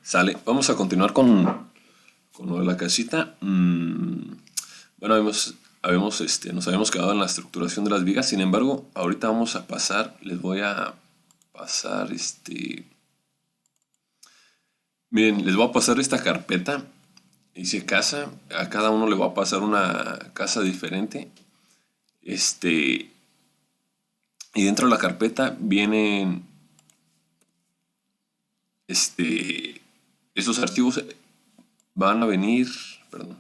Sale, vamos a continuar con lo de la casita. Bueno, nos habíamos quedado en la estructuración de las vigas. Sin embargo, ahorita vamos a pasar, les voy a pasar miren, les voy a pasar esta carpeta. Dice casa, a cada uno le voy a pasar una casa diferente. Este, y dentro de la carpeta vienen, este, esos archivos van a venir, perdón,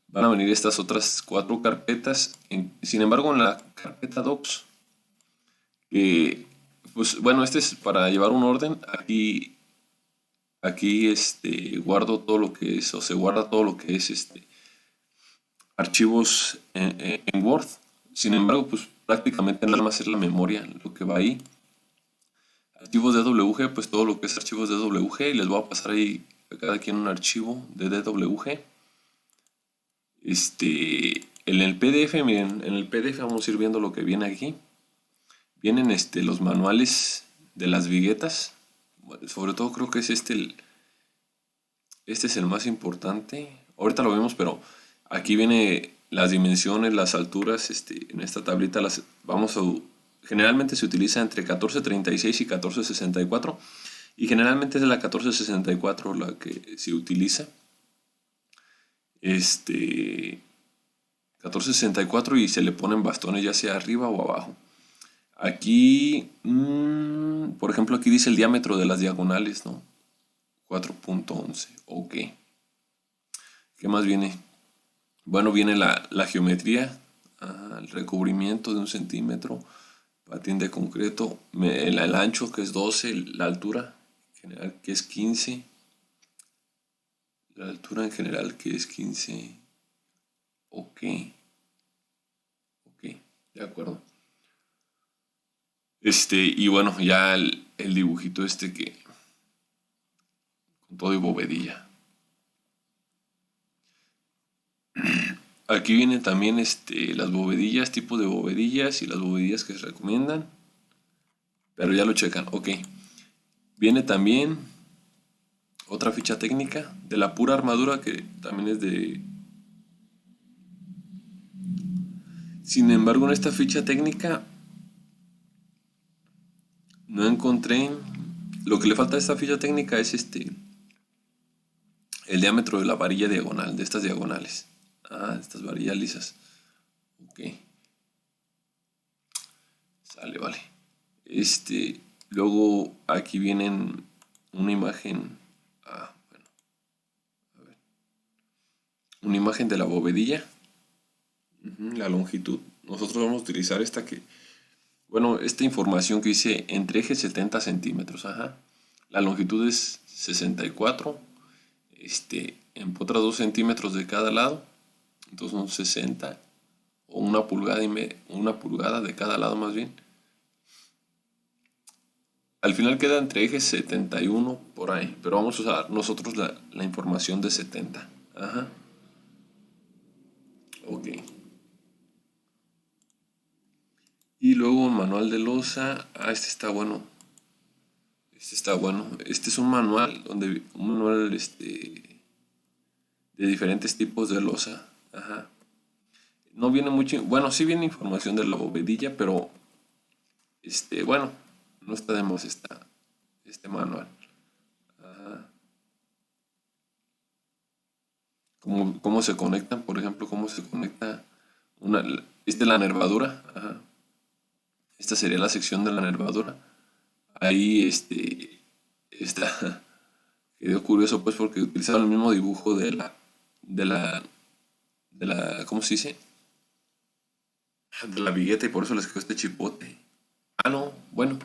van a venir estas otras cuatro carpetas. Sin embargo, en la carpeta docs, pues bueno, este es para llevar un orden. Aquí guardo todo lo que es, o se guarda todo lo que es archivos en Word. Sin embargo, pues prácticamente nada más es la memoria lo que va ahí. Archivos de DWG, pues todo lo que es archivos de DWG, y les voy a pasar ahí a cada quien un archivo de DWG. En el PDF, miren, en el PDF vamos a ir viendo lo que viene aquí. Vienen los manuales de las viguetas. Bueno, sobre todo creo que es este es el más importante. Ahorita lo vemos, pero aquí viene las dimensiones, las alturas, en esta tablita generalmente se utiliza entre 1436 y 1464 y generalmente es la 1464 la que se utiliza. 1464 y se le ponen bastones ya sea arriba o abajo. Aquí, por ejemplo, aquí dice el diámetro de las diagonales, ¿no? 4.11, ok. ¿Qué más viene? Bueno, viene la geometría, el recubrimiento de 1 centímetro, patín de concreto, el ancho que es 12, la altura general que es 15, la altura en general que es 15, ok, ok, de acuerdo. Y bueno, ya el dibujito que con todo y bovedilla. Aquí vienen también las bovedillas, tipos de bovedillas y las bovedillas que se recomiendan. Pero ya lo checan, ok. Viene también otra ficha técnica de la pura armadura que también es de... Sin embargo, en esta ficha técnica no encontré... Lo que le falta a esta ficha técnica es el diámetro de la varilla diagonal, de estas diagonales. Estas varillas lisas. Ok. Sale, vale. Luego aquí vienen una imagen. Bueno. A ver. Una imagen de la bovedilla. La longitud. Nosotros vamos a utilizar bueno, esta información que dice entre ejes 70 centímetros. Ajá. La longitud es 64. En otras 2 centímetros de cada lado. Entonces son 60. O una pulgada de cada lado más bien. Al final queda entre ejes 71 por ahí, pero vamos a usar nosotros la información de 70. Ajá. Ok. Y luego un manual de loza. Este está bueno. Este está bueno. Este es un manual de diferentes tipos de loza. Ajá. No viene mucho, bueno, sí viene información de la bovedilla, pero bueno, no está de más este manual. Cómo se conectan, por ejemplo, cómo se conecta una, esta es la nervadura, ajá. Esta sería la sección de la nervadura. Ahí está, quedó curioso pues porque utilizaron el mismo dibujo de la, ¿cómo se dice? De la vigueta y por eso les quedó este chipote. No, bueno,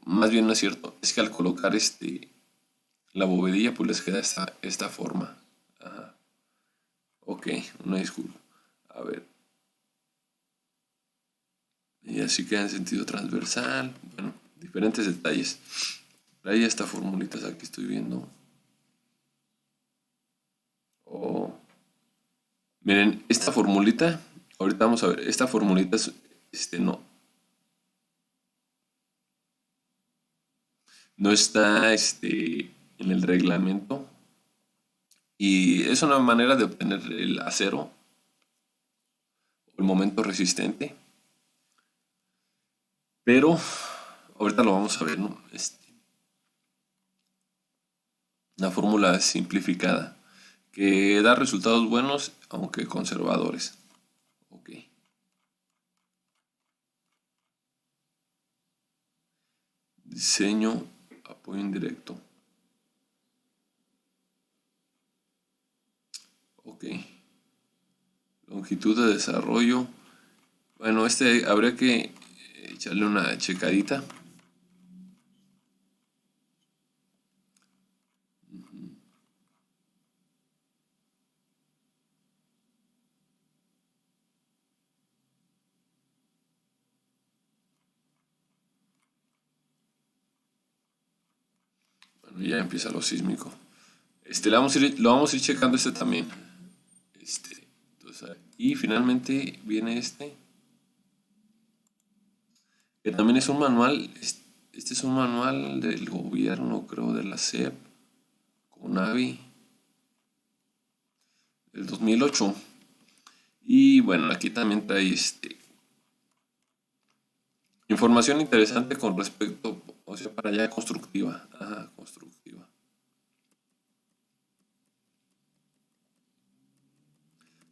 más bien no es cierto. Es que al colocar la bovedilla pues les queda esta forma. Ajá. Ok, una disculpa. A ver. Y así queda en sentido transversal. Bueno, diferentes detalles. Ahí está formulitas, aquí estoy viendo. Oh. Miren, esta formulita, ahorita vamos a ver, esta formulita es, no está, en el reglamento y es una manera de obtener el acero, el momento resistente, pero ahorita lo vamos a ver, ¿no? Una fórmula simplificada que da resultados buenos aunque conservadores. Ok. Diseño, apoyo indirecto. Ok. Longitud de desarrollo. Bueno, habría que echarle una checadita. Bueno, ya empieza lo sísmico. Lo vamos a ir checando también. Entonces, y finalmente viene que también es un manual. Este es un manual del gobierno, creo, de la SEP, CONAVI, del 2008. Y bueno, aquí también trae información interesante con respecto, o sea, para allá constructiva. Ajá, constructiva.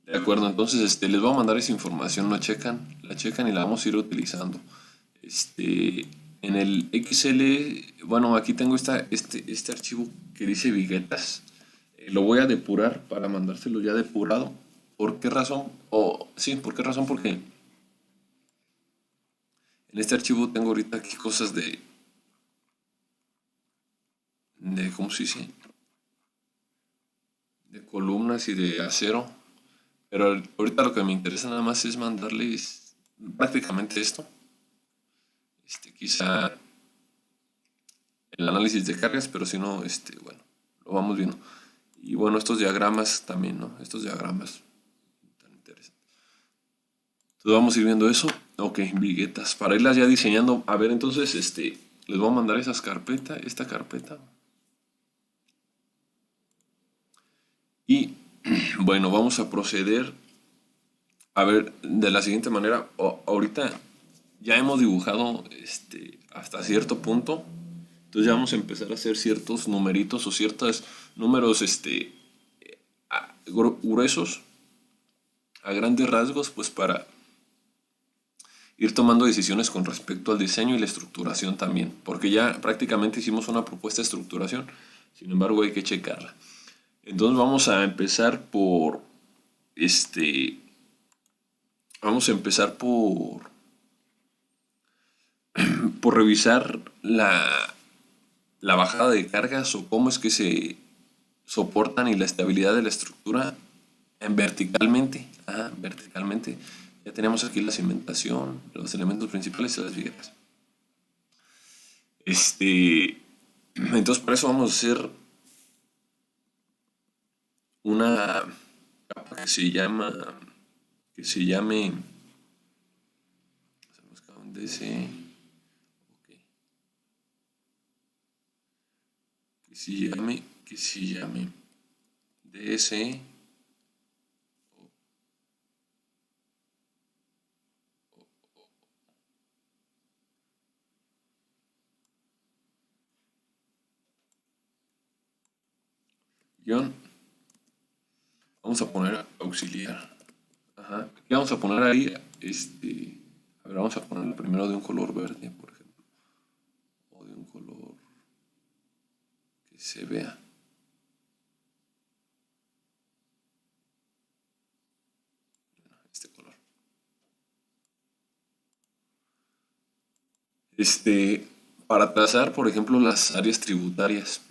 De acuerdo, entonces les voy a mandar esa información, la checan y la vamos a ir utilizando. En el XL, bueno, aquí tengo este archivo que dice viguetas. Lo voy a depurar para mandárselo ya depurado. ¿Por qué razón? Sí, ¿por qué razón? Porque en este archivo tengo ahorita aquí cosas ¿cómo se dice? De columnas y de acero. Pero ahorita lo que me interesa nada más es mandarles prácticamente esto. Quizá el análisis de cargas, pero si no, bueno, lo vamos viendo. Y bueno, estos diagramas también, ¿no? Estos diagramas tan interesantes. Entonces vamos a ir viendo eso. Ok, viguetas. Para irlas ya diseñando. A ver, entonces, les voy a mandar esta carpeta. Y bueno, vamos a proceder a ver de la siguiente manera. Ahorita ya hemos dibujado hasta cierto punto. Entonces ya vamos a empezar a hacer ciertos numeritos o ciertos números gruesos a grandes rasgos, pues para ir tomando decisiones con respecto al diseño y la estructuración también, porque ya prácticamente hicimos una propuesta de estructuración, sin embargo hay que checarla. Entonces vamos a empezar vamos a empezar por revisar la bajada de cargas o cómo es que se soportan y la estabilidad de la estructura en verticalmente. Verticalmente. Ya tenemos aquí la cimentación, los elementos principales y las viguetas. Entonces para eso vamos a hacer una capa que se llame DC, okay, que se llame DS guión, vamos a poner auxiliar. Ajá. ¿Qué vamos a poner ahí? A ver, vamos a ponerlo primero de un color verde, por ejemplo. O de un color que se vea. Este color. Para trazar, por ejemplo, las áreas tributarias.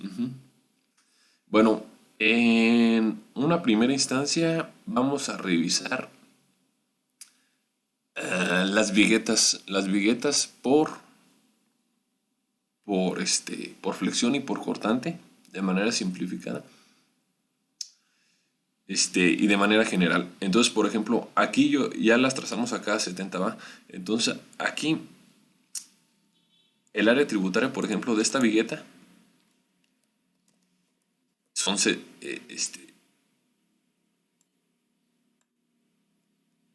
Bueno, en una primera instancia vamos a revisar las viguetas por flexión y por cortante, de manera simplificada, y de manera general. Entonces, por ejemplo, aquí ya las trazamos acá a 70 va. Entonces, aquí el área tributaria, por ejemplo, de esta vigueta son,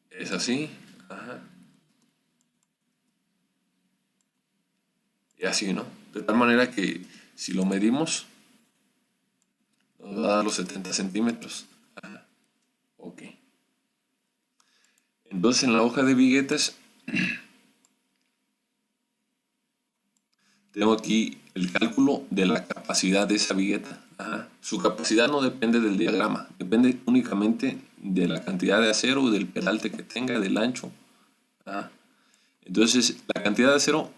es así, ajá, y así, ¿no? De tal manera que si lo medimos, nos va a dar los 70 centímetros. Ajá, ok. Entonces en la hoja de viguetas tengo aquí el cálculo de la capacidad de esa vigueta. Ajá. Su capacidad no depende del diagrama, depende únicamente de la cantidad de acero, del peralte que tenga, del ancho. Ajá. Entonces, la cantidad de acero,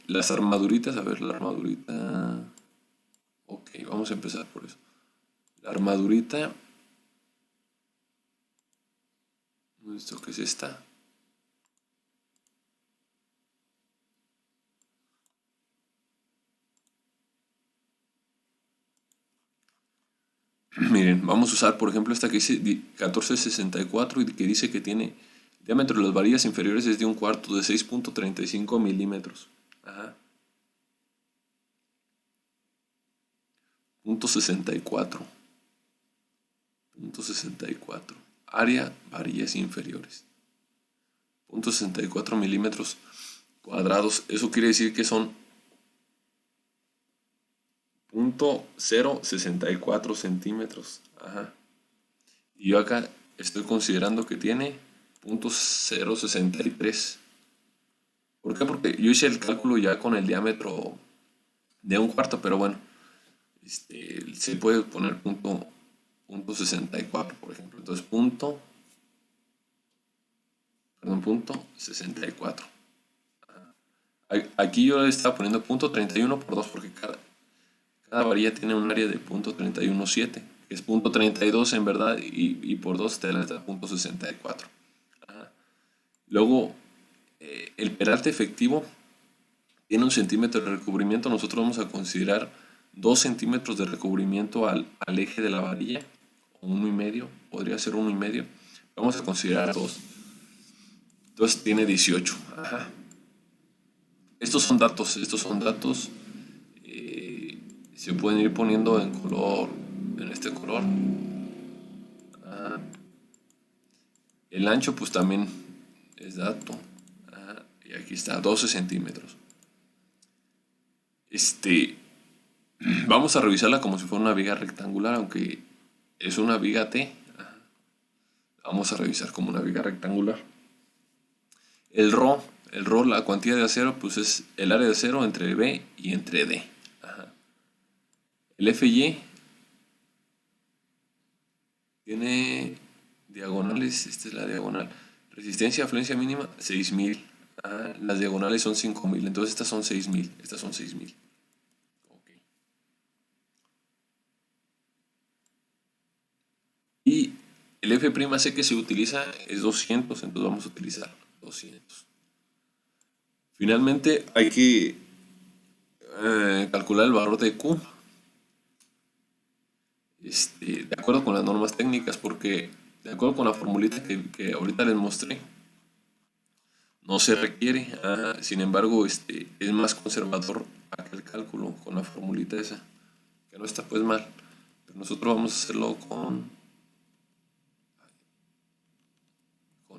las armaduritas, a ver, la armadurita. Ok, vamos a empezar por eso. La armadurita, ¿esto qué es esta? Miren, vamos a usar por ejemplo esta que dice 1464 y que dice que tiene el diámetro de las varillas inferiores es de 1/4 de 6.35 milímetros. Ajá. Punto 64. Punto 64. Área varillas inferiores. Punto 64 milímetros cuadrados. Eso quiere decir que son 0.064 centímetros. Ajá. Y yo acá estoy considerando que tiene 0.063. ¿Por qué? Porque yo hice el cálculo ya con el diámetro de 1/4, pero bueno, se puede poner punto 64, por ejemplo. Entonces, punto 64. Aquí yo le estaba poniendo punto 31 por 2 porque cada varilla tiene un área de punto 31.7, que es punto 32 en verdad, y por 2 te da punto 64. Luego, el peralte efectivo tiene 1 centímetro de recubrimiento. Nosotros vamos a considerar 2 centímetros de recubrimiento al eje de la varilla, o 1,5, podría ser 1,5. Vamos a considerar 2. Entonces tiene 18. Ajá. Estos son datos. Se pueden ir poniendo en color, en este color. Ajá. El ancho pues también es dato. Ajá. Y aquí está, 12 centímetros. Vamos a revisarla como si fuera una viga rectangular, aunque es una viga T. Vamos a revisar como una viga rectangular. El ρ, la cuantía de acero, pues es el área de acero entre B y entre D. Ajá. El FY tiene diagonales, esta es la diagonal. Resistencia, afluencia mínima, 6000. Las diagonales son 5000, entonces estas son 6000. Estas son 6000. Okay. Y el F'C que se utiliza es 200, entonces vamos a utilizar 200. Finalmente hay que calcular el valor de Q, de acuerdo con las normas técnicas, porque de acuerdo con la formulita que ahorita les mostré, no se requiere. Sin embargo, es más conservador aquel cálculo con la formulita esa, que no está pues mal. Pero nosotros vamos a hacerlo con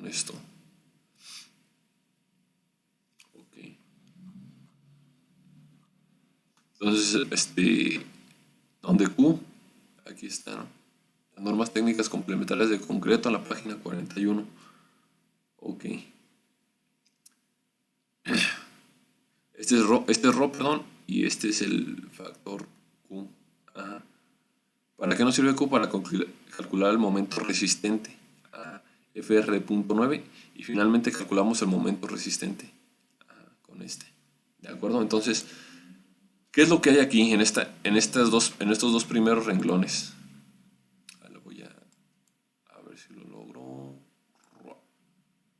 esto. Ok. Entonces, donde Q, aquí está, ¿no? Las normas técnicas complementarias de concreto en la página 41. Ok. Este es ρ, perdón, y este es el factor Q. Ajá. ¿Para qué nos sirve Q? Para calcular el momento resistente, Fr.9, y finalmente calculamos el momento resistente con este. ¿De acuerdo? Entonces, ¿qué es lo que hay aquí en estos dos primeros renglones? Lo voy a ver si lo logro.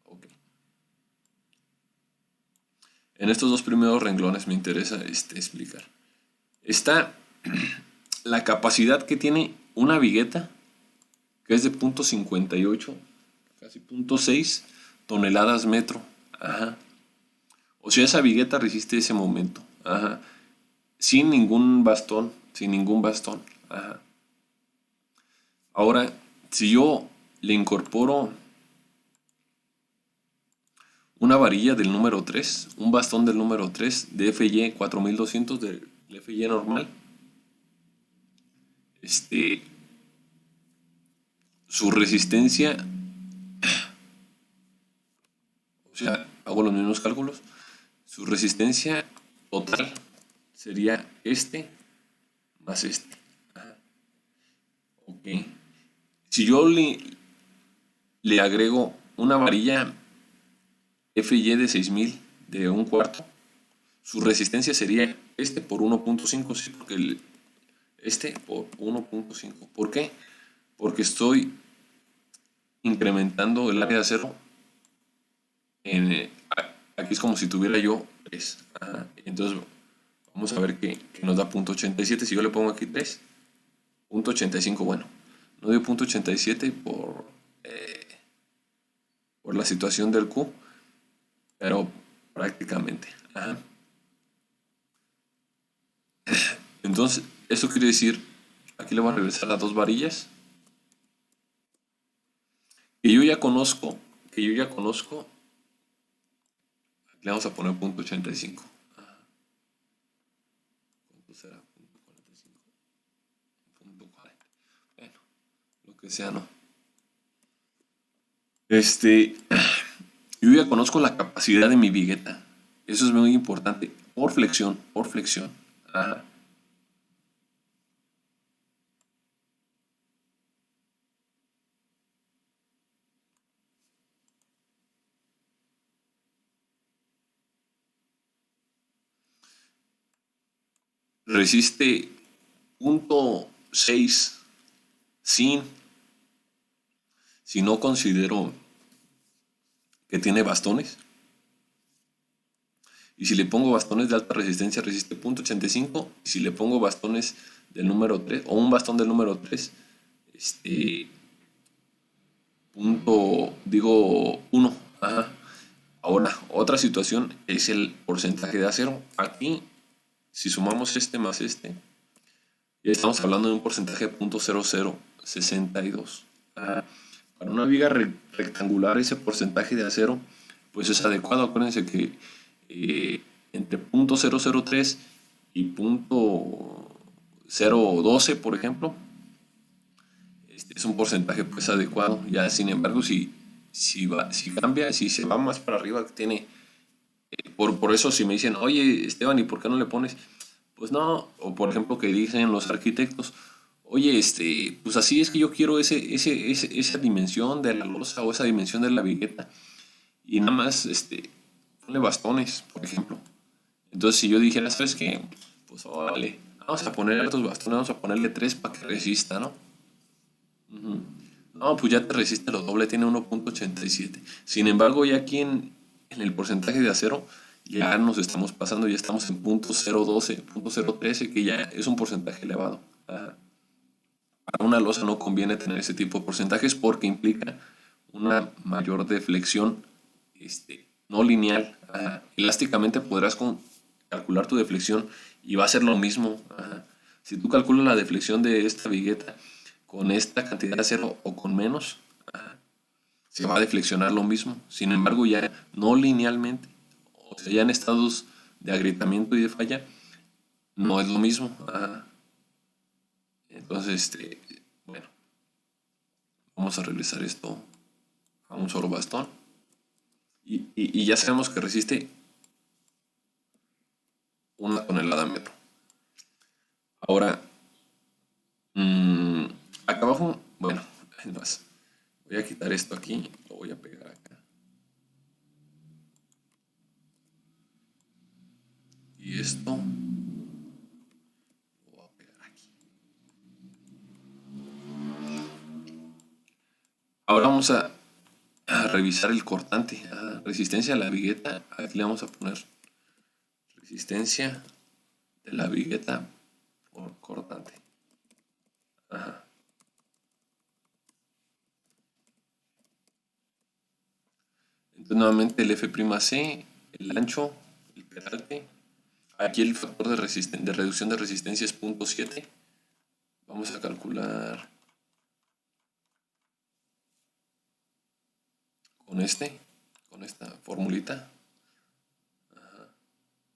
Ok. En estos dos primeros renglones me interesa explicar. Está la capacidad que tiene una vigueta, que es de 0.58, casi 0.6 toneladas metro. Ajá. O sea, esa vigueta resiste ese momento. Ajá. Sin ningún bastón. sin ningún bastón. Ajá. Ahora, si yo le incorporo una varilla del número 3, un bastón del número 3 de FY 4200 del FY normal, este, su resistencia, o sea, hago los mismos cálculos, su resistencia total sería este más este. Ok. Si yo le agrego una varilla FY de 6000 de un cuarto, su resistencia sería este por 1.5, sí, porque este por 1.5. ¿Por qué? Porque estoy incrementando el área de acero. Aquí es como si tuviera yo 3. Entonces, vamos a ver que nos da .87. Si yo le pongo aquí 3, .85, bueno, no dio .87 por la situación del Q, pero prácticamente. Entonces, eso quiere decir, aquí le voy a regresar las dos varillas que yo ya conozco, le vamos a poner .85. ¿Cuánto será? .45, .40. Bueno, lo que sea, ¿no? Yo ya conozco la capacidad de mi vigueta. Eso es muy importante. Por flexión, por flexión. Ajá. Resiste .6 si no considero que tiene bastones. Y si le pongo bastones de alta resistencia, resiste .85. Y si le pongo bastones del número 3 o un bastón del número 3, digo 1. Ajá. Ahora, otra situación es el porcentaje de acero. Aquí, si sumamos este más este, ya estamos hablando de un porcentaje de .0062. Para una viga rectangular, ese porcentaje de acero pues es adecuado. Acuérdense que entre .003 y .012, por ejemplo, es un porcentaje pues adecuado. Ya, sin embargo, si cambia, si se va más para arriba, tiene... por eso si me dicen, oye, Esteban, ¿y por qué no le pones? Pues no, o por ejemplo que dicen los arquitectos, oye, pues así es que yo quiero esa dimensión de la losa o esa dimensión de la vigueta. Y nada más, ponle bastones, por ejemplo. Entonces, si yo dijera, ¿sabes qué? Pues vale, vamos a poner estos bastones, vamos a ponerle 3 para que resista, ¿no? No, pues ya te resiste lo doble, tiene 1.87. Sin embargo, ya aquí en el porcentaje de acero, ya nos estamos pasando, ya estamos en .012, .013, que ya es un porcentaje elevado. Para una losa no conviene tener ese tipo de porcentajes porque implica una mayor deflexión no lineal. Elásticamente podrás calcular tu deflexión y va a ser lo mismo. Si tú calculas la deflexión de esta vigueta con esta cantidad de acero o con menos, se va a deflexionar lo mismo. Sin embargo, ya no linealmente, o sea, ya en estados de agrietamiento y de falla, no es lo mismo. Entonces, bueno, vamos a regresar esto a un solo bastón. Y ya sabemos que resiste 1 tonelada metro. Ahora, acá abajo, bueno, es más, voy a quitar esto aquí, lo voy a pegar acá. Y esto lo voy a pegar aquí. Ahora vamos a revisar el cortante. Resistencia a la vigueta. Aquí le vamos a poner resistencia de la vigueta por cortante. Entonces nuevamente el F'C, el ancho, el peralte. Aquí el factor de reducción de resistencia es 0.7. Vamos a calcular con esta formulita.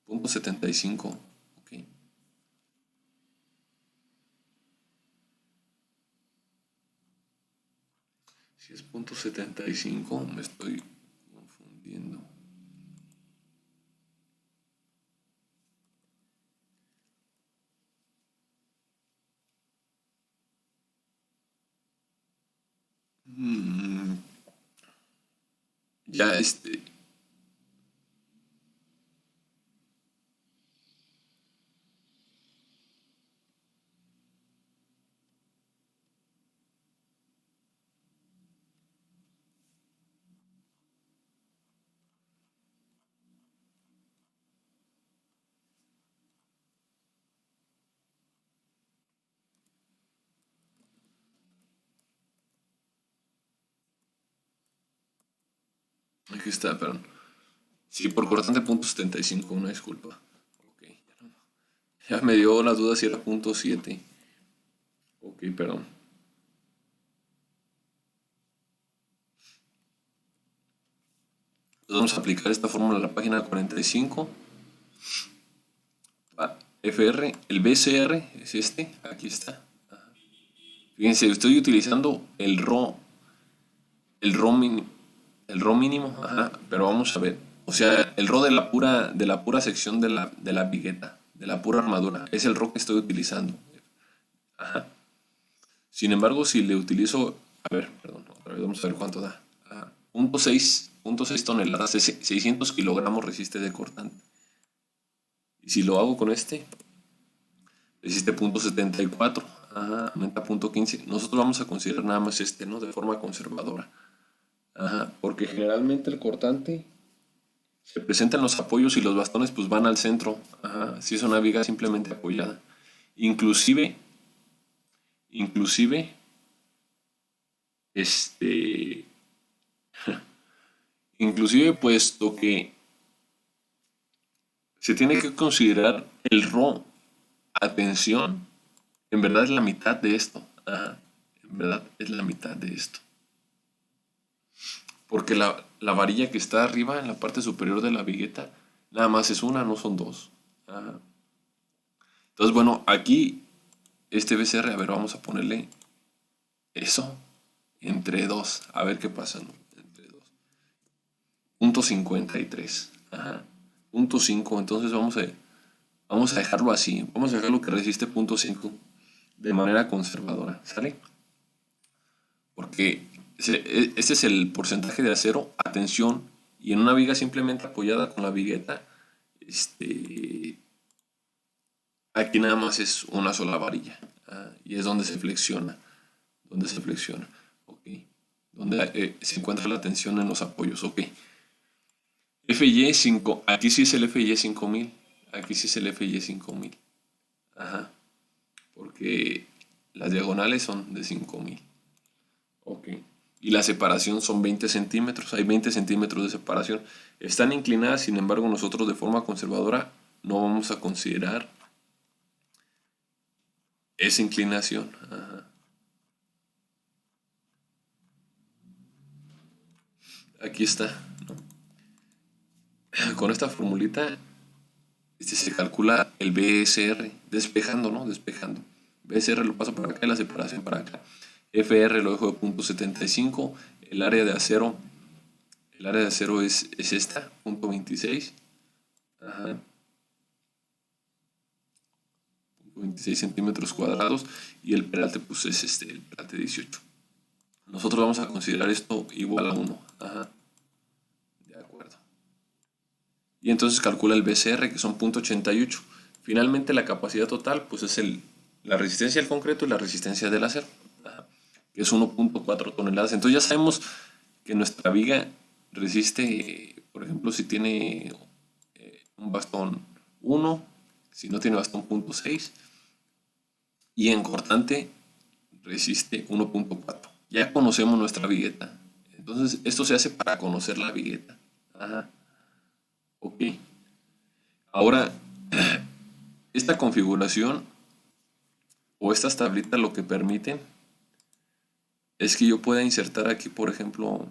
0.75. Ok. Si es 0.75, me estoy confundiendo. Ya aquí está, perdón. Sí, por cortante 0.75, una disculpa. Ok, ya me dio la duda si era 0.7. Ok, perdón. Entonces vamos a aplicar esta fórmula a la página 45. FR, el BCR es este, aquí está. Fíjense, estoy utilizando el RO mínimo, ajá, pero vamos a ver. O sea, el RO de la pura sección de la vigueta, de la pura armadura, es el RO que estoy utilizando. Ajá. Sin embargo, si le utilizo, a ver, perdón, otra vez vamos a ver cuánto da. 0.6 toneladas, 600 kilogramos resiste de cortante. Y si lo hago con este, resiste 0.74, ajá, aumenta 0.15. Nosotros vamos a considerar nada más este, ¿no? De forma conservadora. Ajá, porque generalmente el cortante se presenta en los apoyos y los bastones pues van al centro. Ajá, si es una viga simplemente apoyada. Inclusive, inclusive, este, inclusive puesto que se tiene que considerar el RO, atención, en verdad es la mitad de esto. Ajá, en verdad es la mitad de esto. Porque la varilla que está arriba en la parte superior de la vigueta, nada más es una, no son dos. Ajá. Entonces, bueno, aquí este BCR, a ver, vamos a ponerle eso entre 2, a ver qué pasa, ¿no? Entre 2. 0.53. Ajá. 0.5, entonces vamos a dejarlo así. Vamos a dejarlo que resiste 0.5 de manera conservadora, ¿sale? Porque este es el porcentaje de acero, atención, y en una viga simplemente apoyada con la vigueta, aquí nada más es una sola varilla, y es donde se flexiona, ok, donde se encuentra la tensión en los apoyos, ok. FY5, aquí sí es el FY5000, aquí sí es el FY5000, ajá, porque las diagonales son de 5000. Ok. Y la separación son 20 centímetros. Hay 20 centímetros de separación. Están inclinadas, sin embargo, nosotros de forma conservadora no vamos a considerar esa inclinación. Ajá. Aquí está, ¿no? Con esta formulita se calcula el BSR, despejando, ¿no? Despejando. BSR lo paso para acá y la separación para acá. FR lo dejo de 0.75. El área de acero, es esta, 0.26. Ajá. 26 centímetros cuadrados, y el peralte pues es el peralte 18. Nosotros vamos a considerar esto igual a 1. Ajá, de acuerdo. Y entonces calcula el BCR, que son 0.88. Finalmente la capacidad total pues es la resistencia del concreto y la resistencia del acero, ajá, que es 1.4 toneladas. Entonces ya sabemos que nuestra viga resiste, por ejemplo, si tiene un bastón 1, si no tiene bastón 0.6, y en cortante resiste 1.4. Ya conocemos nuestra vigueta. Entonces, esto se hace para conocer la vigueta. Ajá. Ok. Ahora, esta configuración o estas tablitas lo que permiten es que yo pueda insertar aquí, por ejemplo,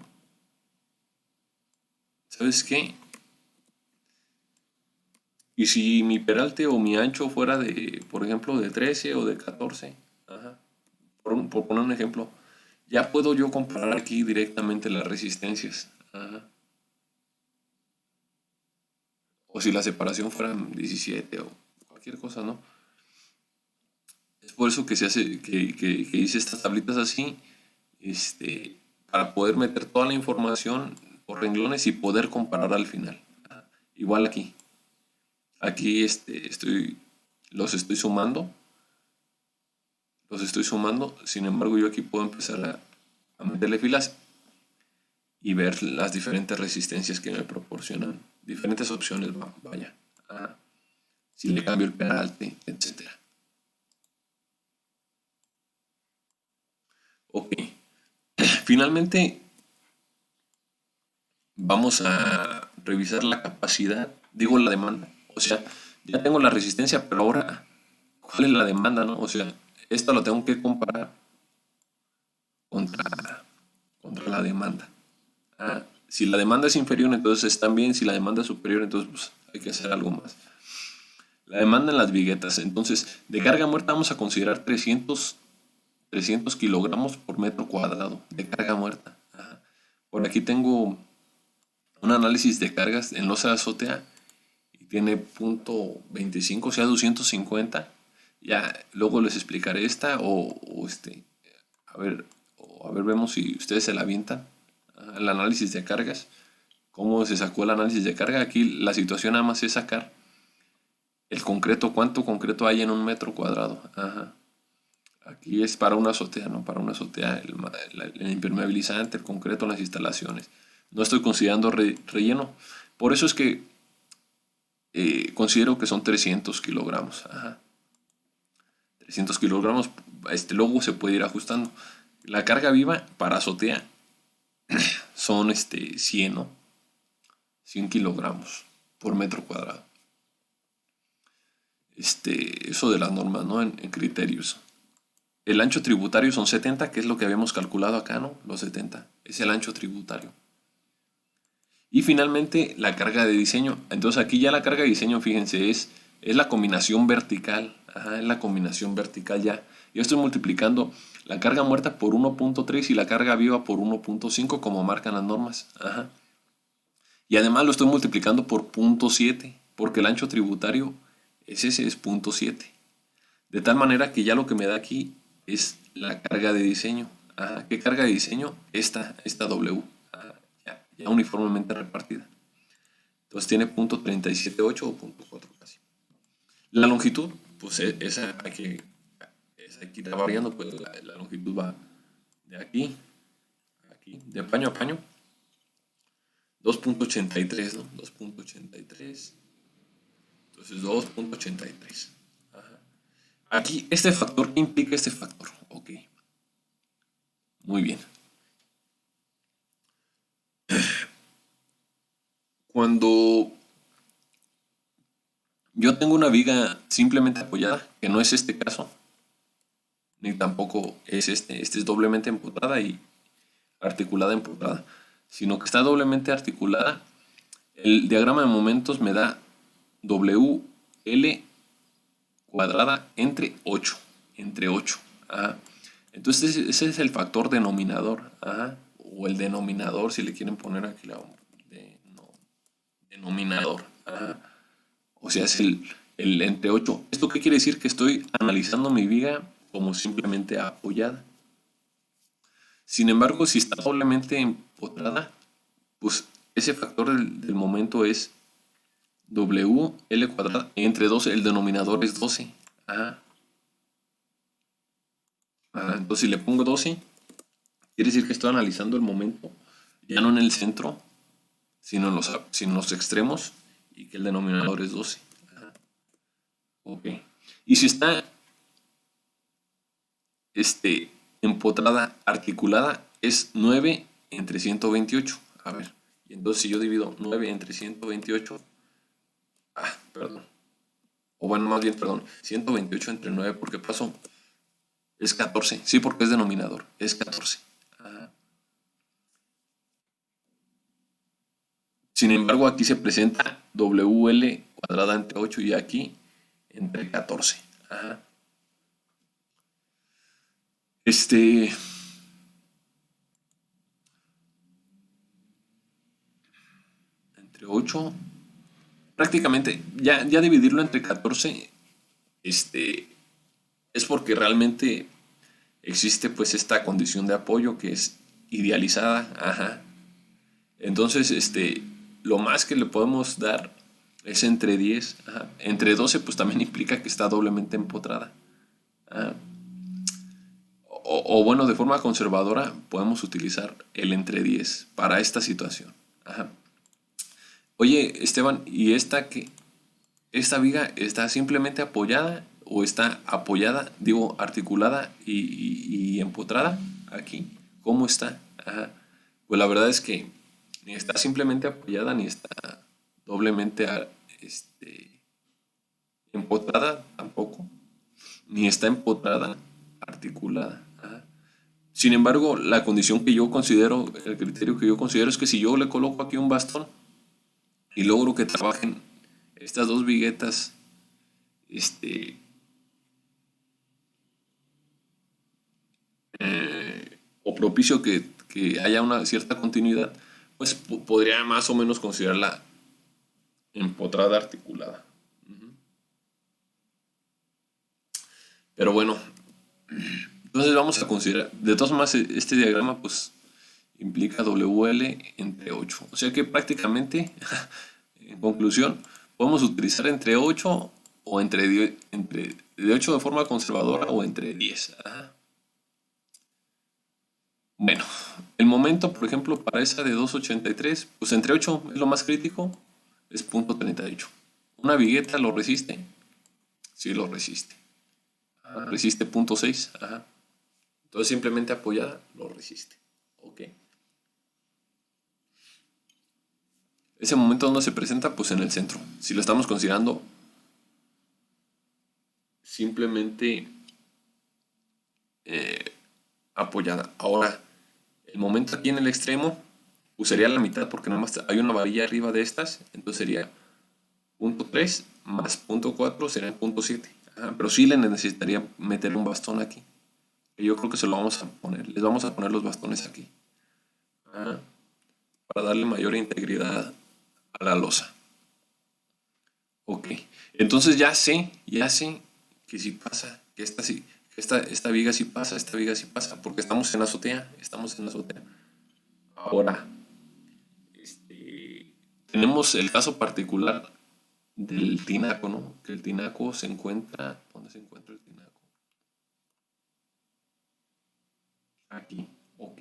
¿sabes qué? Y si mi peralte o mi ancho fuera de, por ejemplo, de 13 o de 14, ajá, por poner un ejemplo, ya puedo yo comparar aquí directamente las resistencias. Ajá. O si la separación fuera 17 o cualquier cosa, ¿no? Es por eso que se hace, que hice estas tablitas así, para poder meter toda la información por renglones y poder comparar al final. Ajá. Igual aquí. Aquí los estoy sumando. Los estoy sumando. Sin embargo, yo aquí puedo empezar a meterle filas y ver las diferentes resistencias que me proporcionan. Diferentes opciones, vaya. Ajá. Si le cambio el peralte, etcétera. Ok. Finalmente, vamos a revisar la capacidad, digo la demanda. O sea, ya tengo la resistencia, pero ahora, ¿cuál es la demanda, no? O sea, esto lo tengo que comparar contra, contra la demanda. Ah, si la demanda es inferior, entonces están bien. Si la demanda es superior, entonces pues, hay que hacer algo más. La demanda en las viguetas. Entonces, de carga muerta vamos a considerar 300 kilogramos por metro cuadrado de carga muerta. Ajá. Por aquí tengo un análisis de cargas en losa de azotea y tiene .25, o sea, 250. Ya luego les explicaré esta a ver, vemos si ustedes se la avientan. El análisis de cargas. ¿Cómo se sacó el análisis de carga? Aquí la situación nada más es sacar el concreto, cuánto concreto hay en un metro cuadrado. Ajá. Aquí es para una azotea, ¿no? Para una azotea, el impermeabilizante, el concreto, las instalaciones. No estoy considerando relleno. Por eso es que considero que son 300 kilogramos. Ajá. 300 kilogramos, luego se puede ir ajustando. La carga viva para azotea son 100, ¿no? 100 kilogramos por metro cuadrado. Eso de las normas, ¿no? En criterios. El ancho tributario son 70, que es lo que habíamos calculado acá, ¿no? Los 70. Es el ancho tributario. Y finalmente la carga de diseño. Entonces aquí ya la carga de diseño, fíjense, es la combinación vertical. Ajá, es la combinación vertical ya. Yo estoy multiplicando la carga muerta por 1.3 y la carga viva por 1.5 como marcan las normas. Ajá. Y además lo estoy multiplicando por 0.7 porque el ancho tributario es ese, es 0.7. De tal manera que ya lo que me da aquí es la carga de diseño. Ajá. ¿Qué carga de diseño? Esta W. Ajá. Ya uniformemente repartida. Entonces tiene .378 o .4 casi. La longitud, pues esa hay que ir variando, pues la longitud va de aquí a aquí, de paño a paño. 2.83, ¿no? 2.83. Entonces 2.83. Aquí, este factor, ¿qué implica este factor? Ok. Muy bien. Cuando yo tengo una viga simplemente apoyada, que no es este caso, ni tampoco es este es doblemente empotrada y articulada empotrada, sino que está doblemente articulada, el diagrama de momentos me da WL cuadrada entre 8, entre 8. Ajá. Entonces ese es el factor denominador, ajá, o el denominador si le quieren poner aquí denominador. Ajá. O sea, es el entre 8. ¿Esto qué quiere decir? Que estoy analizando mi viga como simplemente apoyada. Sin embargo, si está doblemente empotrada, pues ese factor del momento es WL cuadrada entre 12, el denominador es 12. Ajá. Entonces si le pongo 12, quiere decir que estoy analizando el momento, ya no en el centro, sino en los extremos, y que el denominador es 12. Ajá. Ok. Y si está empotrada articulada, es 9 entre 128. A ver, y entonces si yo divido 9 entre 128, perdón, o bueno, más bien, perdón, 128 entre 9, ¿por qué pasó? Es 14, sí, porque es denominador, es 14. Ajá. Sin embargo, aquí se presenta WL cuadrada entre 8 y aquí entre 14. Ajá. Este, entre 8, prácticamente, ya dividirlo entre 14, este, es porque realmente existe pues esta condición de apoyo que es idealizada, ajá. Entonces, lo más que le podemos dar es entre 10, ajá. Entre 12 pues también implica que está doblemente empotrada. Ajá. O bueno, de forma conservadora podemos utilizar el entre 10 para esta situación. Ajá. Oye, Esteban, ¿y esta viga está simplemente apoyada o está apoyada, digo, articulada y empotrada aquí? ¿Cómo está? Ajá. Pues la verdad es que ni está simplemente apoyada ni está doblemente empotrada tampoco, ni está empotrada articulada. Ajá. Sin embargo, la condición que yo considero, el criterio que yo considero es que si yo le coloco aquí un bastón y logro que trabajen estas dos viguetas, este, o propicio que haya una cierta continuidad, pues podría más o menos considerarla empotrada articulada. Pero bueno, entonces vamos a considerar, de todas formas, este diagrama pues implica WL entre 8. O sea que prácticamente, en conclusión, podemos utilizar entre 8 o entre de 8 de forma conservadora o entre 10. Ajá. Bueno, el momento, por ejemplo, para esa de 283, pues entre 8 es lo más crítico, es punto 38. ¿Una vigueta lo resiste? Sí, lo resiste. Resiste punto 6. Ajá. Entonces simplemente apoyada lo resiste. Ok. Ese momento donde se presenta, pues en el centro. Si lo estamos considerando simplemente apoyada. Ahora, el momento aquí en el extremo, pues sería la mitad porque nada más hay una varilla arriba de estas, entonces sería punto 3 más punto 4 sería punto 7. Ajá, pero sí le necesitaría meter un bastón aquí. Yo creo que se lo vamos a poner. Les vamos a poner los bastones aquí. Ajá, para darle mayor integridad a la losa. Ok. Entonces ya sé que si pasa, que esta sí, que esta viga sí pasa, esta viga sí pasa, porque estamos en azotea, estamos en azotea. Ahora, tenemos el caso particular del tinaco, ¿no? Que el tinaco se encuentra, ¿dónde se encuentra el tinaco? Aquí, ok.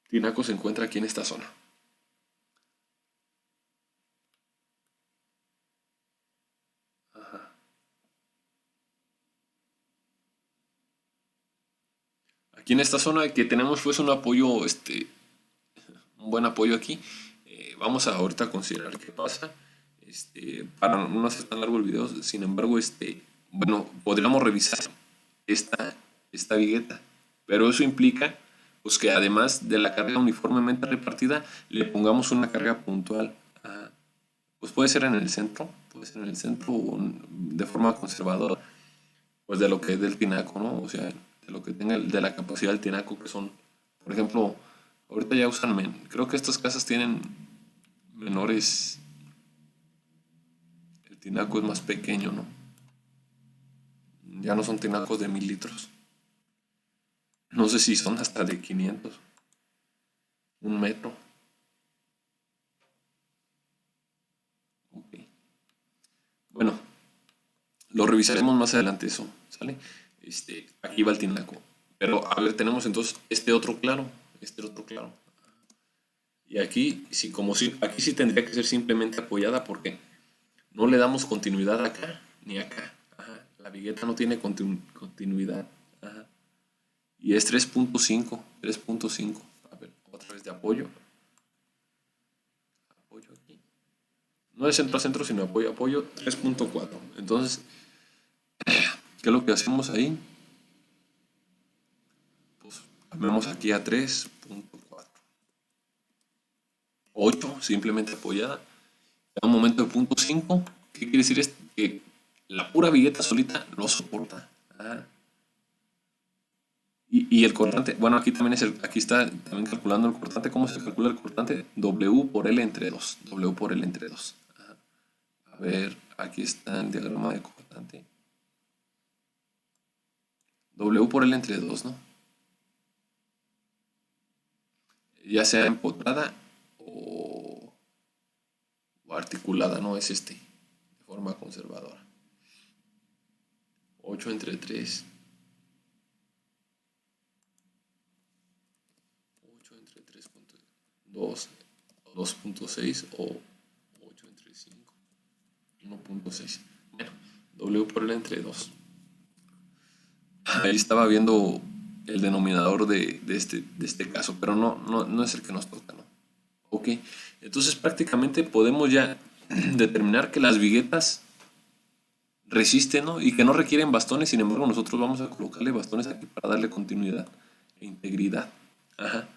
Tinaco se encuentra aquí en esta zona. Aquí en esta zona que tenemos pues un apoyo, un buen apoyo aquí. Vamos a ahorita considerar qué pasa. Para no hacer tan largo el video, sin embargo, bueno, podríamos revisar esta, esta vigueta. Pero eso implica pues que además de la carga uniformemente repartida, le pongamos una carga puntual. Pues puede ser en el centro o de forma conservadora, pues de lo que es del tinaco, ¿no? O sea, de lo que tenga, de la capacidad del tinaco, que son, por ejemplo, ahorita ya usan creo que estas casas tienen menores, el tinaco es más pequeño, ¿no? Ya no son tinacos de 1000 litros. No sé si son hasta de 500, 1 metro. Ok. Bueno, lo revisaremos más adelante eso, ¿sale? Aquí va el tinaco. Pero a ver, tenemos entonces este otro claro. Y aquí, sí, como si, aquí sí tendría que ser simplemente apoyada porque no le damos continuidad acá ni acá. Ajá. La vigueta no tiene continuidad. Ajá. y es 3.5. A ver, otra vez de apoyo. Apoyo aquí. No es centro a centro, sino apoyo a apoyo, 3.4. Entonces, ¿qué es lo que hacemos ahí? Pues cambiamos aquí a 3.4. 8, simplemente apoyada. A un momento de 0.5. ¿Qué quiere decir esto? Que la pura vigueta solita no soporta. Y el cortante, bueno, aquí también aquí está también calculando el cortante. ¿Cómo se calcula el cortante? W por L entre 2. W por L entre 2. A ver, aquí está el diagrama de cortante. W por L entre 2, ¿no? Ya sea empotrada o articulada, ¿no? Es de forma conservadora. 8 entre 3. 8 entre 3.2, 2.6 o 8 entre 5, 1.6. Bueno, W por L entre 2. Ahí estaba viendo el denominador de este caso, pero no es el que nos toca, ¿no? Ok, entonces prácticamente podemos ya determinar que las viguetas resisten, ¿no? Y que no requieren bastones. Sin embargo, nosotros vamos a colocarle bastones aquí para darle continuidad e integridad. Ajá.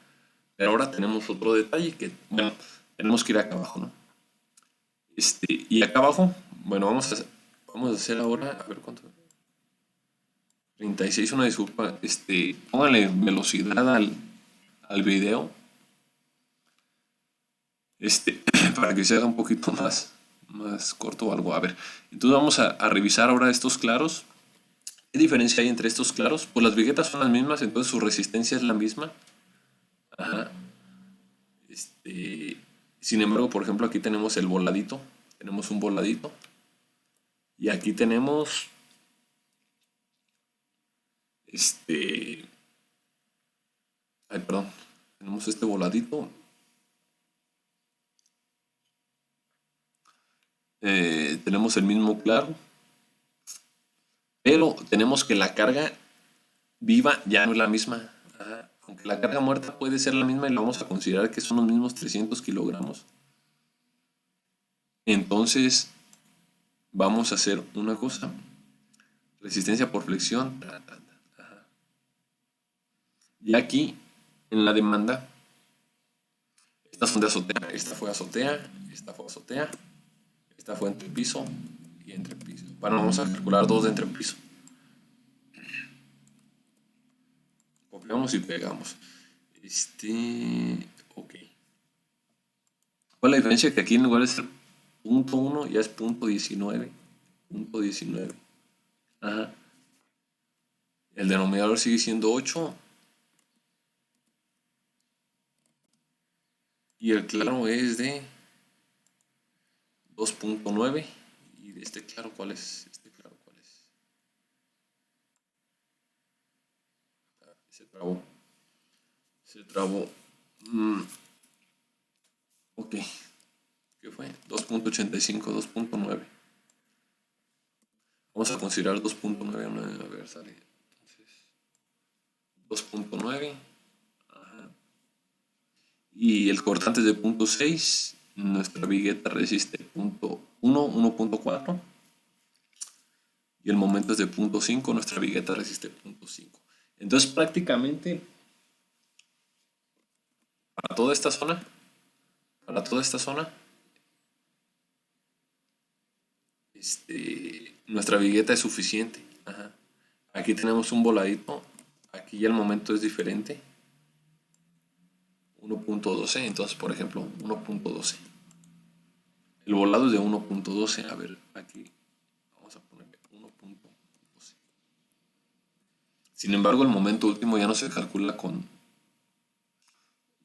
Pero ahora tenemos otro detalle que, bueno, tenemos que ir acá abajo, ¿no? Y acá abajo, bueno, vamos a hacer ahora, a ver cuánto. 36, una disculpa. Póngale velocidad al video. Para que se haga un poquito más corto o algo. A ver, entonces vamos a revisar ahora estos claros. ¿Qué diferencia hay entre estos claros? Pues las viguetas son las mismas, entonces su resistencia es la misma. Ajá. Sin embargo, por ejemplo, aquí tenemos el voladito. Tenemos un voladito. Y aquí tenemos ay, perdón. Tenemos este voladito. Tenemos el mismo claro. Pero tenemos que la carga viva ya no es la misma. Ajá. Aunque la carga muerta puede ser la misma y la vamos a considerar que son los mismos 300 kilogramos. Entonces, vamos a hacer una cosa. Resistencia por flexión. Ajá. Y aquí, en la demanda, estas son de azotea. Esta fue azotea, esta fue azotea, esta fue entre piso y entre piso. Bueno, vamos a calcular dos de entre piso. Copiamos y pegamos. Ok. ¿Cuál es la diferencia? Que aquí en lugar de ser punto 1 ya es punto 19. Punto 19. Ajá. El denominador sigue siendo 8. Y el claro es de 2.9. Y de este claro, ¿cuál es? Se trabó. Ok. ¿Qué fue? 2.85, 2.9. Vamos a considerar 2.9. A ver, sale. Entonces, 2.9. Y el cortante es de 0.6. Nuestra vigueta resiste 1.4. Y el momento es de 0.5. Nuestra vigueta resiste 0.5. Entonces prácticamente para toda esta zona, nuestra vigueta es suficiente. Ajá. Aquí tenemos un voladito. Aquí ya el momento es diferente. 1.12. Entonces, por ejemplo, 1.12. El volado es de 1.12. A ver, aquí vamos a ponerle 1.12. Sin embargo, el momento último ya no se calcula con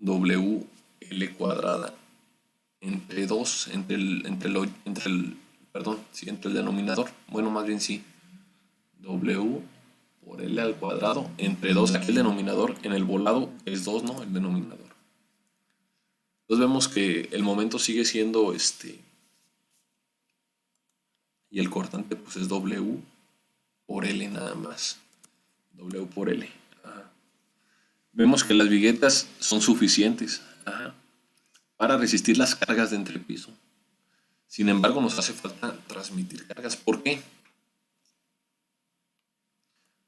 WL cuadrada entre 2, entre el denominador. Bueno, más bien sí. W por L al cuadrado entre 2. Aquí el denominador en el volado es 2, ¿no? El denominador. Entonces vemos que el momento sigue siendo y el cortante pues es W por L nada más. W por L. Ajá. vemos que las viguetas son suficientes, ajá, para resistir las cargas de entrepiso. Sin embargo, nos hace falta transmitir cargas. ¿Por qué?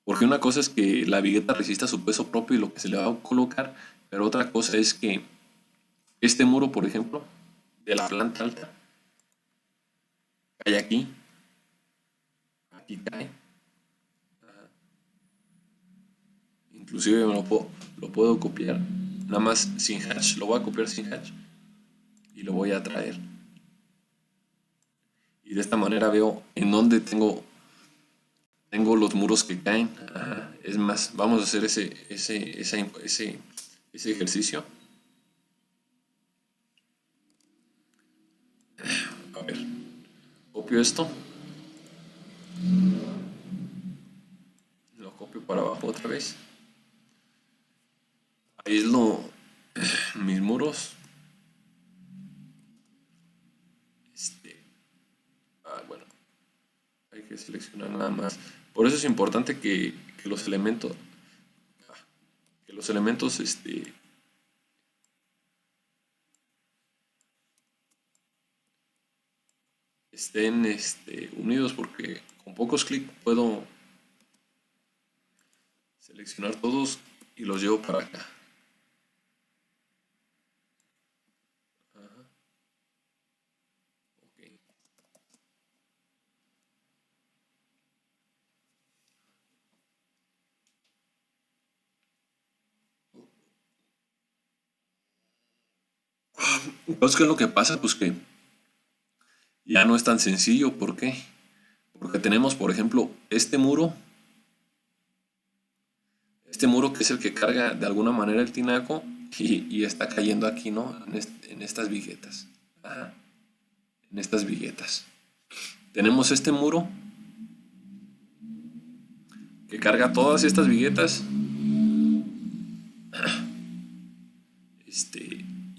Porque una cosa es que la vigueta resista su peso propio y lo que se le va a colocar, pero otra cosa es que este muro, por ejemplo, de la planta alta, cae aquí, aquí cae, inclusive lo puedo copiar, nada más sin hatch, lo voy a copiar sin hatch y lo voy a traer. Y de esta manera veo en dónde tengo los muros que caen. Ajá. Es más, vamos a hacer ese ejercicio. A ver, copio esto, lo copio para abajo otra vez. Aíslo mis muros. Bueno, hay que seleccionar nada más. Por eso es importante que los elementos, que los elementos estén unidos, porque con pocos clics puedo seleccionar todos y los llevo para acá. Okay. Entonces, ¿qué es lo que pasa? Pues que ya no es tan sencillo. ¿Por qué? Porque tenemos, por ejemplo, este muro que es el que carga de alguna manera el tinaco y está cayendo aquí, ¿no? En estas viguetas. Ajá, en estas viguetas. Tenemos este muro que carga todas estas viguetas.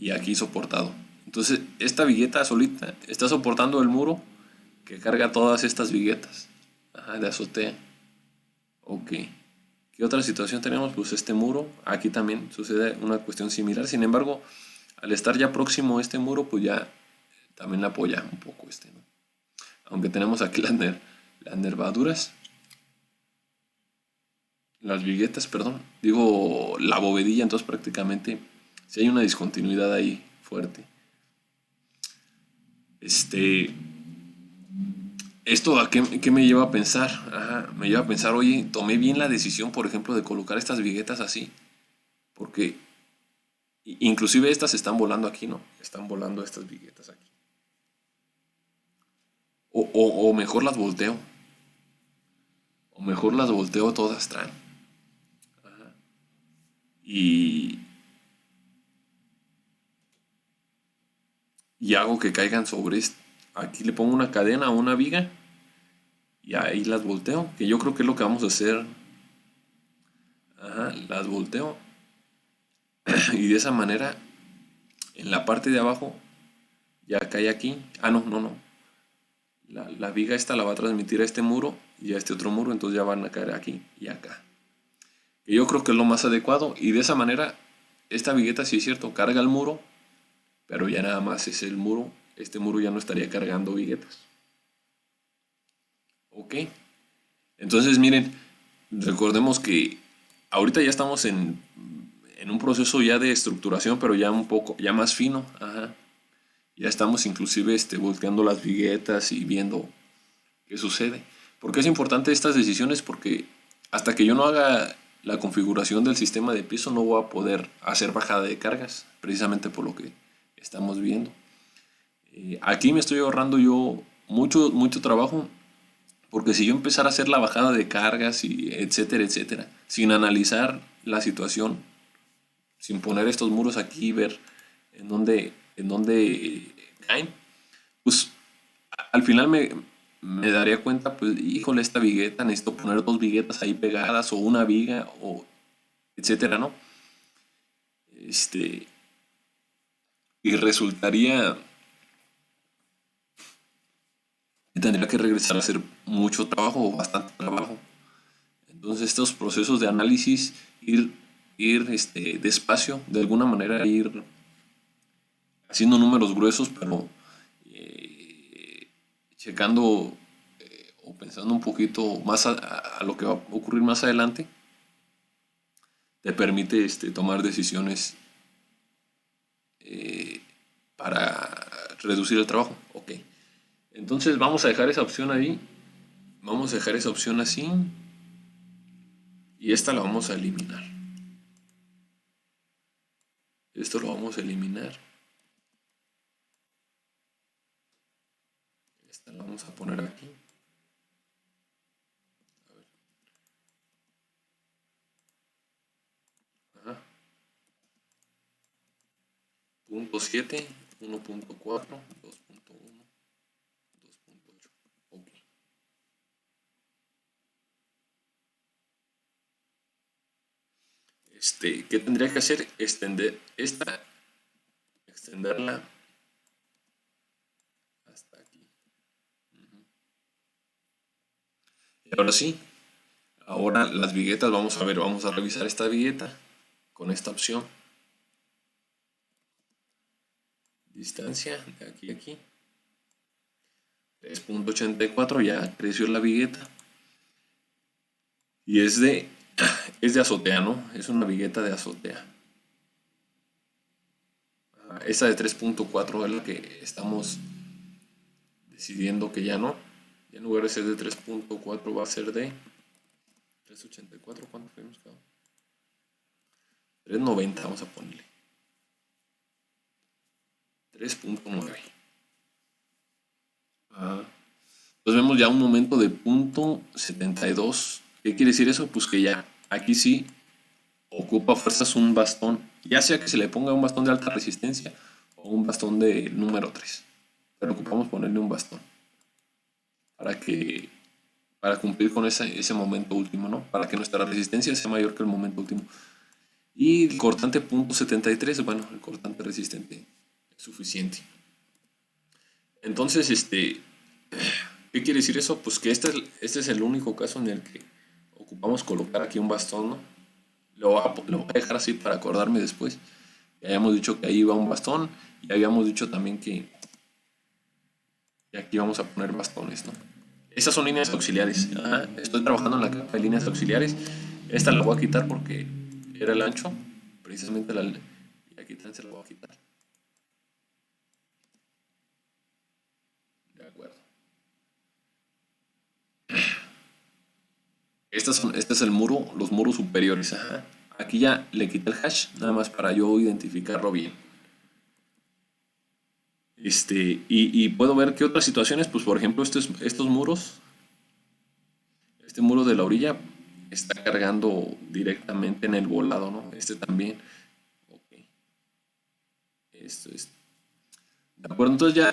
Y aquí soportado. Entonces, esta vigueta solita está soportando el muro que carga todas estas viguetas. Ajá, de azotea. Ok. ¿Qué otra situación tenemos? Pues este muro. Aquí también sucede una cuestión similar. Sin embargo, al estar ya próximo a este muro, pues ya también apoya un poco ¿no? Aunque tenemos aquí las nervaduras. Las viguetas, perdón. Digo, la bovedilla, entonces prácticamente si hay una discontinuidad ahí fuerte. ¿Esto a qué me lleva a pensar? Ajá, me lleva a pensar, oye, tomé bien la decisión, por ejemplo, de colocar estas viguetas así, porque inclusive estas están volando aquí, ¿no? Están volando estas viguetas aquí. O mejor las volteo, o mejor las volteo todas, traen. Y, y hago que caigan sobre aquí le pongo una cadena o una viga y ahí las volteo, que yo creo que es lo que vamos a hacer. Ajá, las volteo y de esa manera en la parte de abajo ya cae aquí. Ah, no, no, no. La viga esta la va a transmitir a este muro y a este otro muro, entonces ya van a caer aquí y acá. Y yo creo que es lo más adecuado y de esa manera esta vigueta sí es cierto, carga el muro, pero ya nada más es el muro. Este muro ya no estaría cargando viguetas. Ok. Entonces miren, recordemos que ahorita ya estamos en un proceso ya de estructuración, pero ya un poco, ya más fino. Ajá. Ya estamos inclusive volteando las viguetas y viendo qué sucede. ¿Por qué es importante estas decisiones? Porque hasta que yo no haga la configuración del sistema de piso no voy a poder hacer bajada de cargas, precisamente por lo que estamos viendo. Aquí me estoy ahorrando yo mucho, mucho trabajo, porque si yo empezara a hacer la bajada de cargas y etcétera, etcétera, sin analizar la situación, sin poner estos muros aquí y ver en dónde caen, pues al final me daría cuenta, pues, híjole, esta vigueta, necesito poner dos viguetas ahí pegadas o una viga o etcétera, ¿no? Este, y resultaría que tendría que regresar a hacer mucho trabajo o bastante trabajo. Entonces estos procesos de análisis, ir ir despacio, de alguna manera ir haciendo números gruesos, pero eh, checando o pensando un poquito más a lo que va a ocurrir más adelante, te permite tomar decisiones eh, para reducir el trabajo. Ok. Entonces vamos a dejar esa opción ahí. Vamos a dejar esa opción así. Y esta la vamos a eliminar. Esto lo vamos a eliminar. Esta la vamos a poner aquí. A ver. Ajá. Punto 7, 1.4, 2.1, 2.8. Ok. ¿Qué tendría que hacer? Extender esta, extenderla hasta aquí. Y ahora sí, ahora las viguetas, vamos a ver, vamos a revisar esta vigueta con esta opción. Distancia de aquí a aquí. 3.84, ya creció la vigueta. Y es de azotea, ¿no? Es una vigueta de azotea. Esa de 3.4 es la que estamos decidiendo que ya no. Y en lugar de ser de 3.4 va a ser de 3.84. ¿Cuánto tenemos cada? 3.90 vamos a ponerle. 3.9. Entonces vemos ya un momento de punto 72. ¿Qué quiere decir eso? Pues que ya aquí sí ocupa fuerzas un bastón, ya sea que se le ponga un bastón de alta resistencia o un bastón de número 3, pero ocupamos ponerle un bastón para que para cumplir con ese momento último, ¿no? Para que nuestra resistencia sea mayor que el momento último. Y el cortante punto 73, bueno, el cortante resistente es suficiente. Entonces, ¿qué quiere decir eso? Pues que este es el único caso en el que ocupamos colocar aquí un bastón, ¿no? Lo voy a dejar así para acordarme después. Ya habíamos dicho que ahí va un bastón y habíamos dicho también que aquí vamos a poner bastones, ¿no? Estas son líneas auxiliares. Estoy trabajando en la capa de líneas auxiliares. Esta la voy a quitar porque era el ancho. Precisamente y aquí también se la voy a quitar. De acuerdo. Este es el muro, los muros superiores. Ajá. Aquí ya le quité el hash, nada más para yo identificarlo bien. Y puedo ver que otras situaciones, pues por ejemplo, estos muros, este muro de la orilla está cargando directamente en el volado, ¿no? Este también. Ok. Esto es. De acuerdo, entonces ya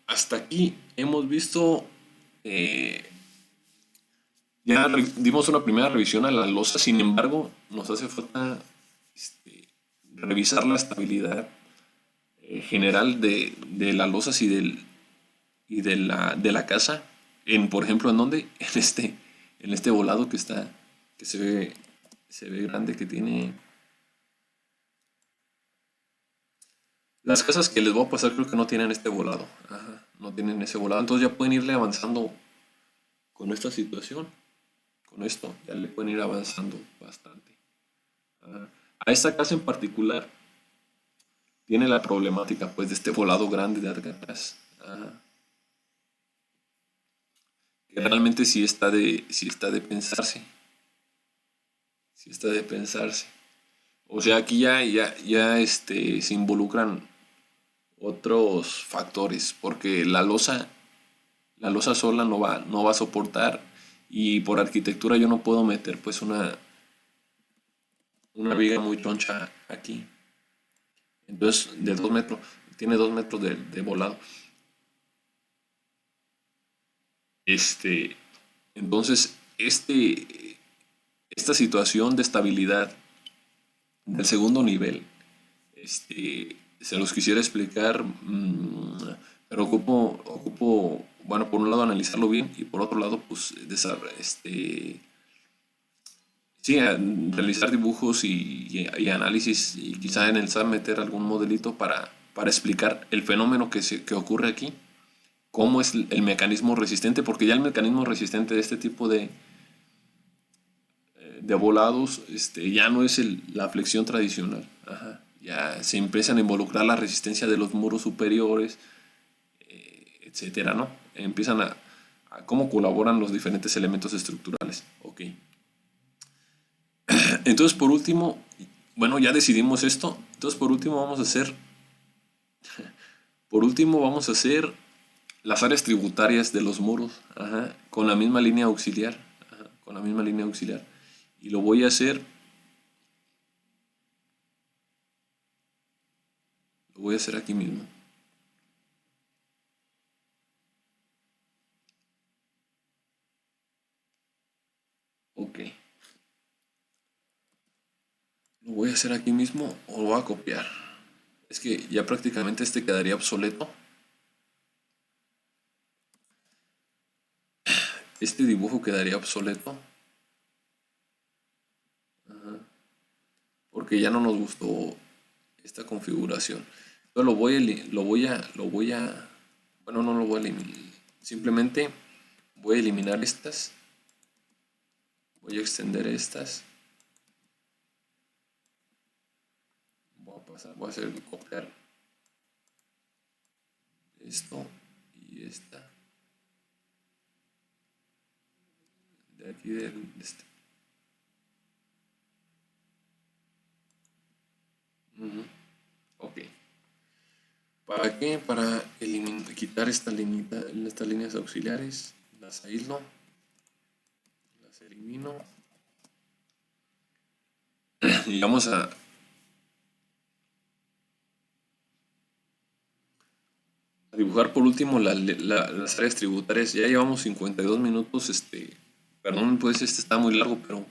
hasta aquí hemos visto, eh, ya dimos una primera revisión a la losa, sin embargo, nos hace falta revisar la estabilidad general de las losas y de la casa, por ejemplo, ¿en dónde? En este volado que está, que se ve grande, que tiene. Las casas que les voy a pasar creo que no tienen este volado. Ajá, no tienen ese volado. Entonces ya pueden irle avanzando con esta situación. Con esto ya le pueden ir avanzando bastante. Ajá. A esta casa en particular tiene la problemática pues de este volado grande de acá atrás. Ajá. Que realmente sí está de pensarse. Sí está de pensarse. O sea, aquí ya se involucran otros factores, porque la losa sola no va a soportar y por arquitectura yo no puedo meter pues una viga muy choncha aquí. Entonces, de 2 metros, tiene 2 metros de volado. Este, entonces, esta situación de estabilidad del segundo nivel, se los quisiera explicar, pero bueno, por un lado analizarlo bien y por otro lado, pues, Sí, realizar dibujos y análisis y quizá en el SAT meter algún modelito para explicar el fenómeno que ocurre aquí, cómo es el mecanismo resistente, porque ya el mecanismo resistente de este tipo de volados ya no es la flexión tradicional. Ajá. Ya se empiezan a involucrar la resistencia de los muros superiores, etcétera, ¿no? Empiezan a cómo colaboran los diferentes elementos estructurales. Ok. Entonces, por último, bueno, ya decidimos esto. Entonces, por último vamos a hacer las áreas tributarias de los muros, ajá, con la misma línea auxiliar, ajá, con la misma línea auxiliar. Y lo voy a hacer aquí mismo. Ok. Lo voy a hacer aquí mismo o lo voy a copiar. Es que ya prácticamente este quedaría obsoleto. Este dibujo quedaría obsoleto porque ya no nos gustó esta configuración. Entonces bueno, no lo voy a eliminar. Simplemente voy a eliminar estas, voy a extender estas, voy a hacer copiar esto y esta de aquí de este. Ujú. Ok. ¿Para qué? Para quitar estas líneas auxiliares, las aíslo, las elimino y vamos a dibujar por último las áreas tributarias. Ya llevamos 52 minutos, perdón, pues este está muy largo, pero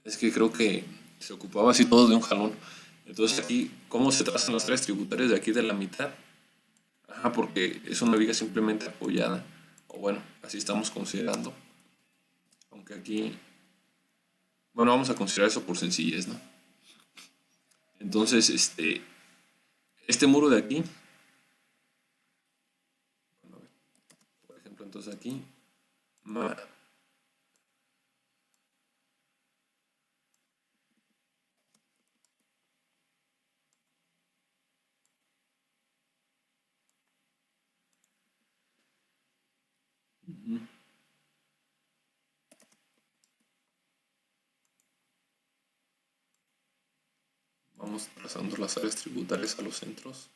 es que creo que se ocupaba así todo de un jalón. Entonces aquí, ¿cómo se trazan las áreas tributarias de aquí de la mitad? Ajá, porque es una viga simplemente apoyada, o bueno, así estamos considerando, aunque aquí, bueno, vamos a considerar eso por sencillez, ¿no? Entonces, este muro de aquí, bueno, a ver, por ejemplo, entonces aquí, ma- vamos trazando las áreas tributarias a los centros.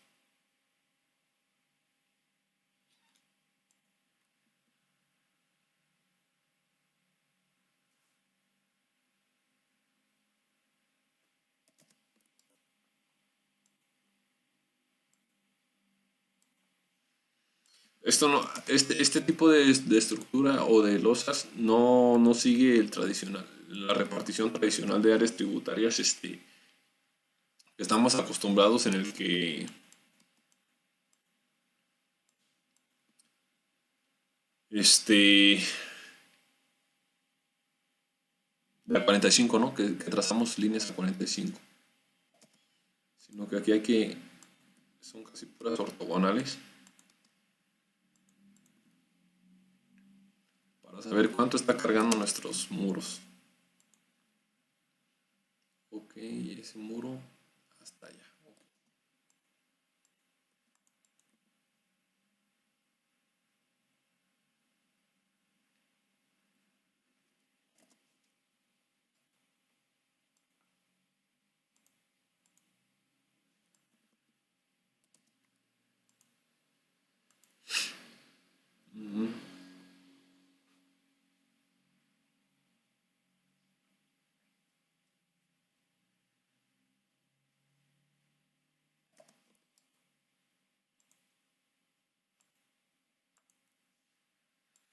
Esto no, este tipo de estructura o de losas no sigue el tradicional, la repartición tradicional de áreas tributarias, estamos acostumbrados en el que, este, de la 45, ¿no? Que trazamos líneas a 45, sino que aquí son casi puras ortogonales para saber cuánto está cargando nuestros muros. Ok, ese muro hasta allá. Ujú.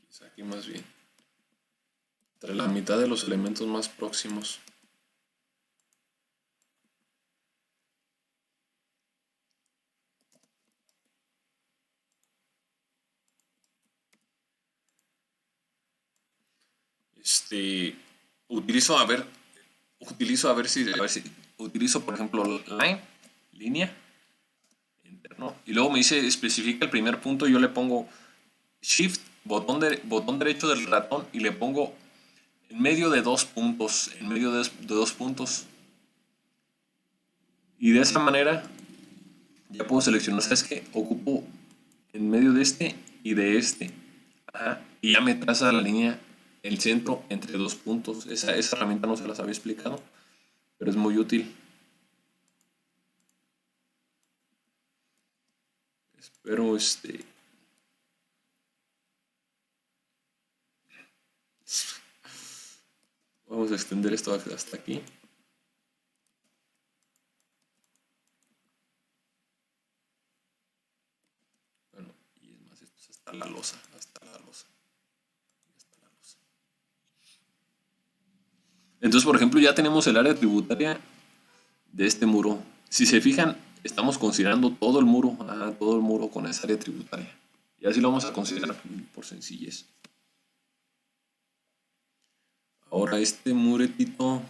Quizá aquí más bien. Entre la mitad de los elementos más próximos. Este, utilizo, a ver, utilizo a ver si utilizo, por ejemplo, line, línea, enter, ¿no? Y luego me dice especifica el primer punto, yo le pongo shift, botón derecho del ratón y le pongo en medio de dos puntos, en medio de dos puntos. Y de esa manera ya puedo seleccionar, ¿sabes qué? Ocupo en medio de este y de este. Ajá. Y ya me traza la línea, el centro entre dos puntos. Esa herramienta no se las había explicado, pero es muy útil. Espero vamos a extender esto hasta aquí. Bueno, y es más, esto es hasta la losa, hasta la losa. Entonces, por ejemplo, ya tenemos el área tributaria de este muro. Si se fijan, estamos considerando todo el muro con esa área tributaria. Y así lo vamos a considerar por sencillez. Ahora este muretito,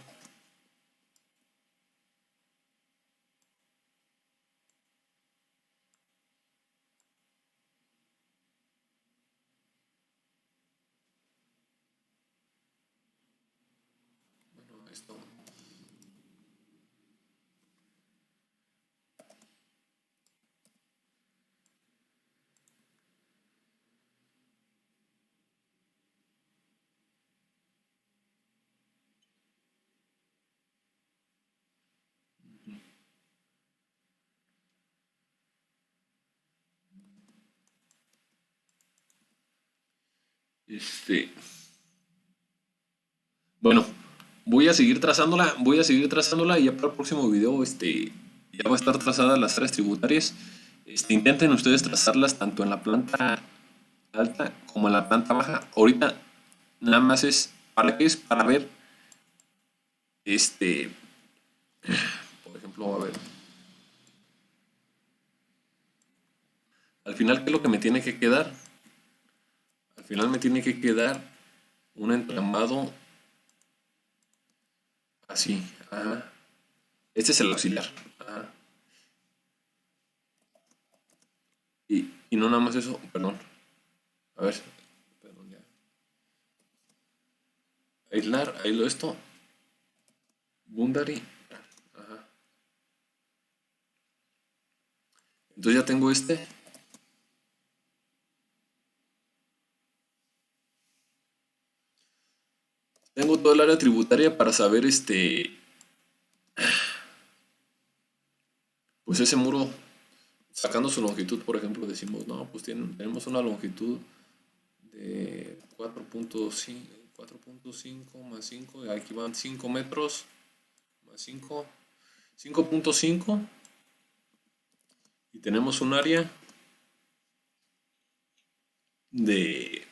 bueno, esto, este, bueno, voy a seguir trazándola y ya para el próximo video, ya va a estar trazadas las áreas tributarias. Intenten ustedes trazarlas tanto en la planta alta como en la planta baja. Ahorita nada más es para qué es para ver, este, por ejemplo, a ver, al final qué es lo que me tiene que quedar. Al final me tiene que quedar un entramado así. Ajá. Este es el auxiliar. Ajá. Y no nada más eso, perdón. A ver, perdón ya. Aislo esto. Boundary. Ajá. Entonces ya tengo este. Tengo todo el área tributaria para saber pues ese muro, sacando su longitud, por ejemplo, decimos, no, pues tenemos una longitud de 4.5 más 5, aquí van 5 metros, más 5, 5.5, y tenemos un área de,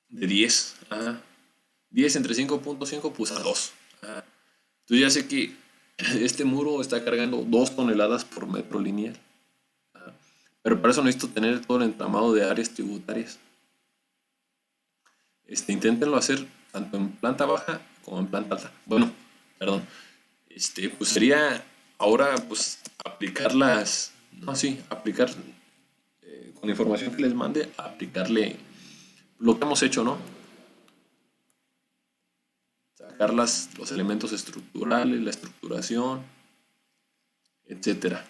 de 10, ajá. 10 entre 5.5, pues a 2. Ajá. Entonces ya sé que este muro está cargando 2 toneladas por metro lineal. Ajá. Pero para eso necesito tener todo el entramado de áreas tributarias. Inténtenlo hacer tanto en planta baja como en planta alta. Bueno, perdón. Pues sería ahora pues aplicar no, sí, aplicar con la información que les mande, aplicarle lo que hemos hecho, ¿no? Sacar los elementos estructurales, la estructuración, etcétera.